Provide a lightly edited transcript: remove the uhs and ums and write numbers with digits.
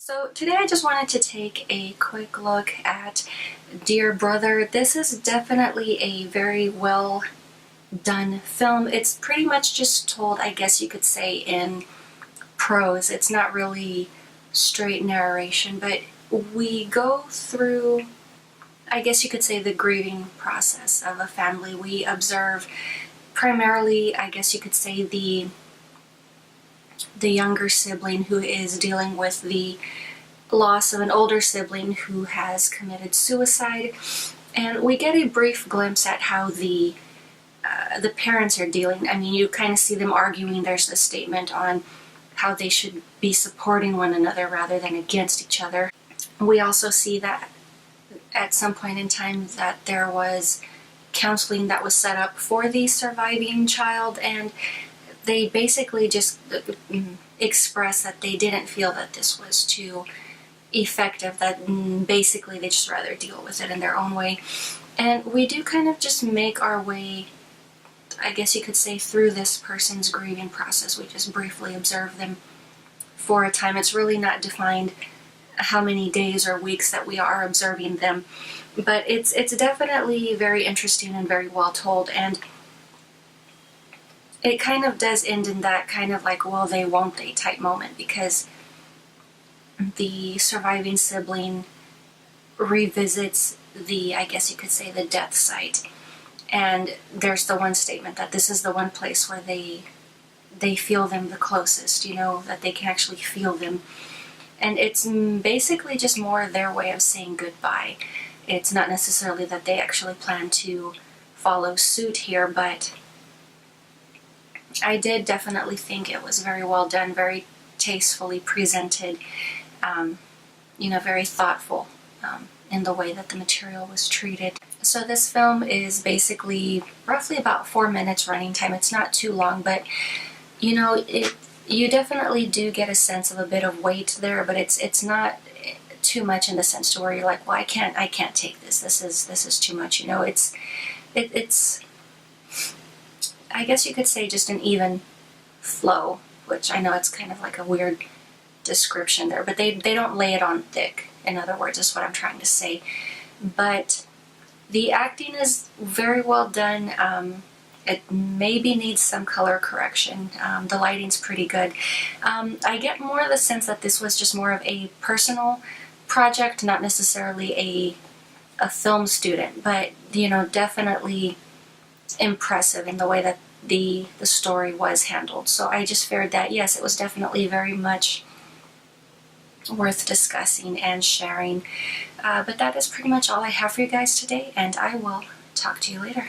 So today I just wanted to take a quick look at Dear Brother. This is definitely a very well done film. It's pretty much just told, I guess you could say, in prose. It's not really straight narration, but we go through, I guess you could say, the grieving process of a family. We observe primarily, I guess you could say, the younger sibling who is dealing with the loss of an older sibling who has committed suicide, and we get a brief glimpse at how the parents are dealing. I mean, you kind of see them arguing. There's this statement on how they should be supporting one another rather than against each other. We also see that at some point in time that there was counseling that was set up for the surviving child, and they basically just express that they didn't feel that this was too effective, that basically they just rather deal with it in their own way. And we do kind of just make our way, I guess you could say, through this person's grieving process. We just briefly observe them for a time. It's really not defined how many days or weeks that we are observing them, but it's definitely very interesting and very well told. And it kind of does end in that kind of like, will they, won't they type moment, because the surviving sibling revisits the, I guess you could say, the death site. And there's the one statement that this is the one place where they feel them the closest, you know, that they can actually feel them. And it's basically just more their way of saying goodbye. It's not necessarily that they actually plan to follow suit here, but I did definitely think it was very well done, very tastefully presented, you know, very thoughtful in the way that the material was treated. So this film is basically roughly about 4 minutes running time. It's not too long, but you know, you definitely do get a sense of a bit of weight there, but it's not too much in the sense to where you're like, well, I can't take this. This is too much. You know, it's I guess you could say just an even flow, which I know it's kind of like a weird description there, but they don't lay it on thick, in other words, is what I'm trying to say. But the acting is very well done. It maybe needs some color correction. The lighting's pretty good. I get more of the sense that this was just more of a personal project, not necessarily a film student, but you know, definitely impressive in the way that the story was handled. So I just feared that, yes, it was definitely very much worth discussing and sharing. But that is pretty much all I have for you guys today, and I will talk to you later.